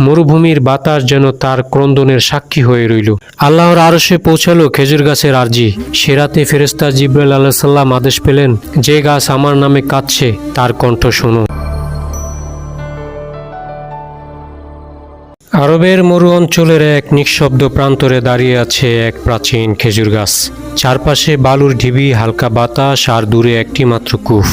মরুভূমির বাতাস যেন তার ক্রন্দনের সাক্ষী হয়ে রইল। আল্লাহর আরশে পৌঁছালো খেজুর গাছের আরজি। সে রাতে ফেরেশতা জিবরাইল আলাইহিস সালাম আদেশ পেলেন, যে গাছ আমার নামে কাঁদছে তার কণ্ঠ শোনো। আরবের মরু অঞ্চলের এক নিঃশব্দ প্রান্তরে দাঁড়িয়ে আছে এক প্রাচীন খেজুর গাছ। চারপাশে বালুর ঢিবি, হালকা বাতাস আর দূরে একটি মাত্র কূপ।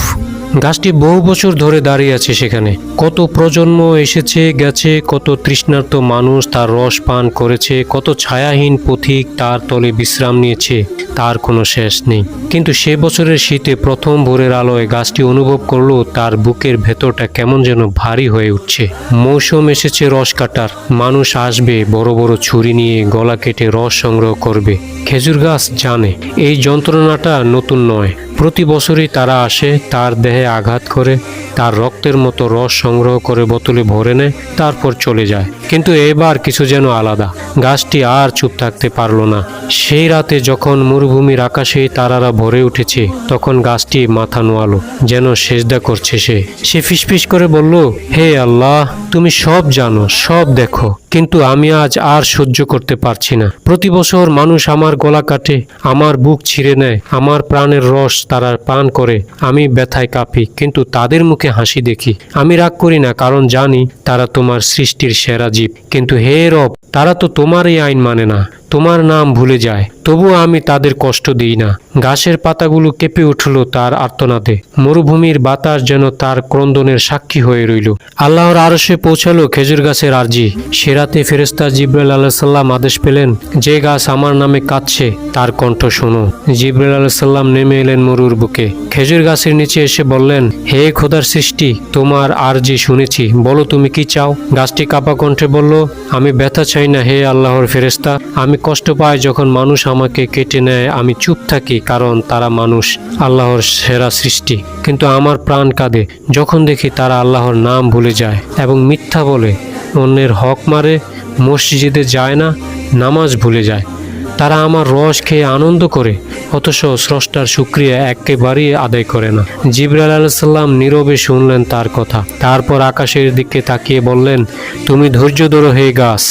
গাছটি বহু বছর ধরে দাঁড়িয়ে আছে সেখানে। কত প্রজন্ম এসেছে গেছে, কত তৃষ্ণার্ত মানুষ তার রস পান করেছে, কত ছায়াহীন পথিক তার তলে বিশ্রাম নিয়েছে, তার কোনো শেষ নেই। কিন্তু সে বছরের শীতে প্রথম ভোরের আলোয় গাছটি অনুভব করলো তার বুকের ভেতরটা কেমন যেন ভারী হয়ে উঠছে। মৌসুম এসেছে রস কাটার। মানুষ আসবে বড় বড় ছুরি নিয়ে, গলা কেটে রস সংগ্রহ করবে। খেজুর গাছ জানে এই যন্ত্রণাটা নতুন নয়। প্রতি বছরই তারা আসে, তার দেহে আঘাত করে, তার রক্তের মতো রস সংগ্রহ করে বোতলে ভরে নেয়, তারপর চলে যায়। কিন্তু এবার কিছু যেন আলাদা। গাছটি আর চুপ থাকতে পারল না। সেই রাতে যখন মরুভূমির আকাশে তারারা ভরে উঠেছে, তখন গাছটি মাথা নোয়ালো, যেন সেজদা করছে সে ফিসফিস করে বলল, হে আল্লাহ, তুমি সব জানো, সব দেখো, কিন্তু আমি আজ আর সহ্য করতে পারছি না। প্রতি বছর মানুষ আমার গলা কাটে, আমার বুক ছিঁড়ে নেয়, আমার প্রাণের রস তারা পান করে। আমি ব্যথায় কাঁপি, কিন্তু তাদের মুখে হাসি দেখি। আমি রাগ করি না, কারণ জানি তারা তোমার সৃষ্টির সেরা জীব। কিন্তু হে রব, তারা তো তোমার এই আইন মানে না, তোমার নাম ভুলে যায়। তবুও আমি তাদের কষ্ট দিই না। গাছের পাতাগুলো কেঁপে উঠল তার আর্তনাদে। মরুভূমির বাতাস যেন তার ক্রন্দনের সাক্ষী হয়ে রইল। আল্লাহর আরশে পৌঁছালো খেজুর গাছের আরজি। সে রাতে ফেরেশতা জিবরাইল আলাইহিস সালাম আদেশ পেলেন, যে গাছ আমার নামে কাঁদছে তার কণ্ঠ শোনো। জিবরাইল আলাইহিস সালাম নেমে এলেন মরুর বুকে। খেজুর গাছের নিচে এসে বললেন, হে খোদার সৃষ্টি, তোমার আরজি শুনেছি, বলো তুমি কি চাও? গাছটি কাঁপা কণ্ঠে বলল, আমি ব্যথা চাই না হে আল্লাহর ফেরেশতা। আমি কষ্ট পাই যখন মানুষ আমাকে কেটে নেয়। আমি চুপ থাকি কারণ তারা মানুষ, আল্লাহর সেরা সৃষ্টি। কিন্তু আমার প্রাণ কাঁদে যখন দেখি তারা আল্লাহর নাম ভুলে যায় এবং মিথ্যা বলে, অন্যের হক মারে, মসজিদে যায় না, নামাজ ভুলে যায়। তারা আমার রস খেয়ে আনন্দ করে, অথচ স্রষ্টার শুকরিয়া একেবারেই আদায় করে না। জিবরাইল আলাইহিস সালাম নীরবে শুনলেন তার কথা। তারপর আকাশের দিকে তাকিয়ে বললেন, তুমি ধৈর্য ধরো হে গাছ,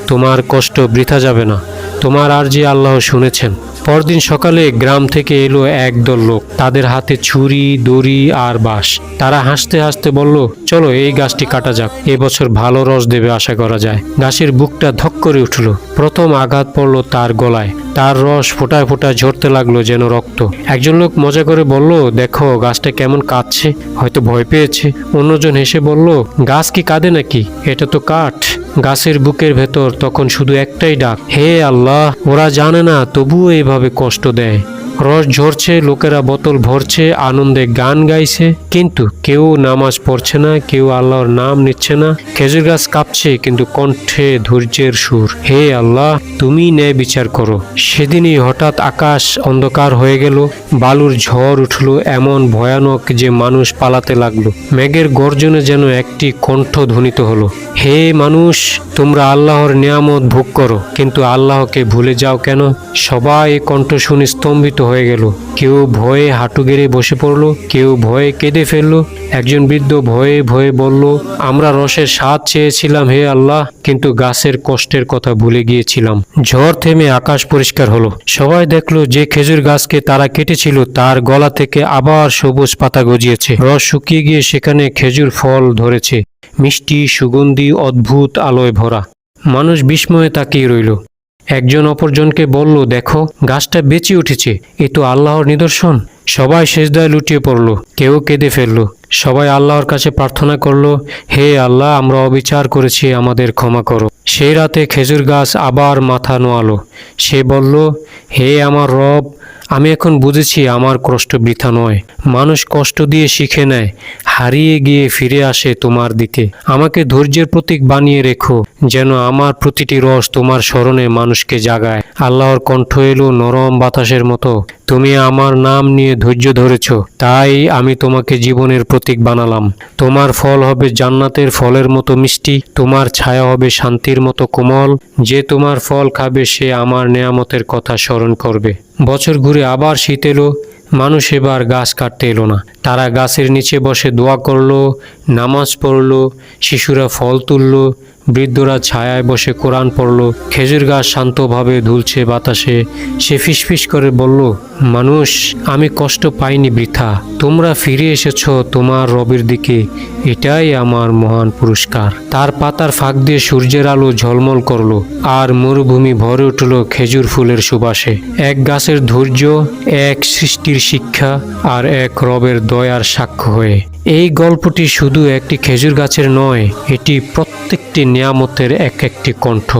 তোমার কষ্ট বৃথা যাবে না। তোমার আরজি আল্লাহ শুনেছেন। পরদিন সকালে গ্রাম থেকে এলো একদল লোক। তাদের হাতে ছুরি, দড়ি আর বাঁশ। তারা হাসতে হাসতে বলল, চলো এই গাছটি কাটা যাক, এবছর ভালো রস দেবে আশা করা যায়। গাছের বুকটা ধক করে উঠল। প্রথম আঘাত পড়ল তার গলায়। তার রস ফোঁটায় ফোঁটায় ঝরতে লাগলো যেন রক্ত। একজন লোক মজা করে বলল, দেখো গাছটা কেমন কাঁদছে, হয়তো ভয় পেয়েছে। অন্যজন হেসে বলল, গাছ কি কাঁদে নাকি, এটা তো কাঠ। গাছের বুকের ভেতর তখন শুধু একটাই ডাক, হে আল্লাহ, ওরা জানে না তবুও এভাবে কষ্ট দেয়। রস ঝরছে, লোকেরা বোতল ভরছে, আনন্দে গান গাইছে, কিন্তু কেউ নামাজ পড়ছে না, কেউ আল্লাহর নাম নিচ্ছে না। খেজুর গাছ কাঁপছে, কিন্তু কণ্ঠে ধৈর্যের সুর, হে আল্লাহ, তুমি ন্যায় বিচার করো। সেদিনই হঠাৎ আকাশ অন্ধকার হয়ে গেল। বালুর ঝড় উঠল এমন ভয়ানক যে মানুষ পালাতে লাগলো। মেঘের গর্জনে যেন একটি কণ্ঠ ধ্বনিত হলো, হে মানুষ, তোমরা আল্লাহর নিয়ামত ভোগ করো, কিন্তু আল্লাহকে ভুলে যাও কেন? সবাই কণ্ঠ শুনে স্তম্ভিত হয়ে গেল। কেউ ভয়ে হাঁটু গেড়ে বসে পড়ল, কেউ ভয়ে কেঁদে ফেলল। একজন বৃদ্ধ ভয়ে ভয়ে বলল, আমরা রসের স্বাদ চেয়েছিলাম হে আল্লাহ, কিন্তু গাছের কষ্টের কথা ভুলে গিয়েছিলাম। ঝড় থেমে আকাশ পরিষ্কার হলো। সবাই দেখলো যে খেজুর গাছকে তারা কেটেছিল তার গলা থেকে আবার সবুজ পাতা গজিয়েছে। রস শুকিয়ে গিয়ে সেখানে খেজুর ফল ধরেছে, মিষ্টি, সুগন্ধি, অদ্ভুত আলোয় ভরা। মানুষ বিস্ময়ে তাকিয়ে রইল। একজন অপরজনকে বলল, দেখো গাছটা বেঁচে উঠেছে, এ তো আল্লাহর নিদর্শন। সবাই সেজদায় লুটিয়ে পড়ল, কেউ কেঁদে ফেলল। সবাই আল্লাহর কাছে প্রার্থনা করল, হে আল্লাহ, আমরা অবিচার করেছি, আমাদের ক্ষমা করো। সেই রাতে খেজুর গাছ আবার মাথা নোয়ালো। সে বলল, হে আমার রব, আমি এখন বুঝেছি আমার কষ্ট বৃথা নয়। মানুষ কষ্ট দিয়ে শিখে নেয়, হারিয়ে গিয়ে ফিরে আসে তোমার দিকে। আমাকে ধৈর্যের প্রতীক বানিয়ে রেখো, যেন আমার প্রতিটি রস তোমার স্মরণে মানুষকে জাগায়। আল্লাহর কণ্ঠ এলো নরম বাতাসের মতো, তুমি আমার নাম নিয়ে ধৈর্য ধরেছ, তাই আমি তোমাকে জীবনের প্রতীক বানালাম। তোমার ফল হবে জান্নাতের ফলের মতো মিষ্টি, তোমার ছায়া হবে শান্তির মতো কোমল। যে তোমার ফল খাবে সে আমার নেয়ামতের কথা স্মরণ করবে। বছর ঘুরে আবার শীত এলো। মানুষ এবার গাছ কাটতে এলো না। তারা গাছের নিচে বসে দোয়া করলো, নামাজ পড়ল, শিশুরা ফল তুলল, বৃদ্ধরা ছায়ায় বসে কোরআন পড়ল। খেজুর গাছ শান্তভাবে দুলছে বাতাসে। সে ফিসফিস করে বলল, মানুষ, আমি কষ্ট পাইনি বৃথা। তোমরা ফিরে এসেছ তোমার রবের দিকে, এটাই আমার মহান পুরস্কার। তার পাতার ফাঁক দিয়ে সূর্যের আলো ঝলমল করলো, আর মরুভূমি ভরে উঠল খেজুর ফুলের সুবাসে। এক গাছের ধৈর্য, এক সৃষ্টির শিক্ষা, আর এক রবের দয়ার সাক্ষ্য হয়ে। এই গল্পটি শুধু একটি খেজুর গাছের নয়, এটি প্রত্যেকটি নিয়ামতের এক একটি কণ্ঠ।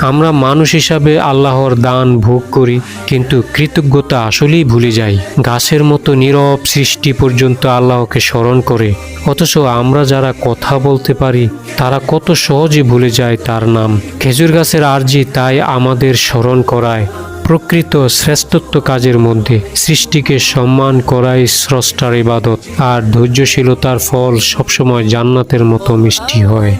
আমরা মানুষ হিসাবে আল্লাহর দান ভোগ করি, কিন্তু কৃতজ্ঞতা আসলেই ভুলে যাই। গাছের মতো নীরব সৃষ্টি পর্যন্ত আল্লাহকে স্মরণ করে, অথচ আমরা যারা কথা বলতে পারি তারা কত সহজে ভুলে যায় তার নাম। খেজুর গাছের আরজি তাই আমাদের স্মরণ করায়, প্রকৃত শ্রেষ্ঠত্ব কাজের মধ্যে সৃষ্টিকে সম্মান করাই স্রষ্টার ইবাদত, আর ধৈর্যশীলতার ফল সবসময় জান্নাতের মতো মিষ্টি হয়।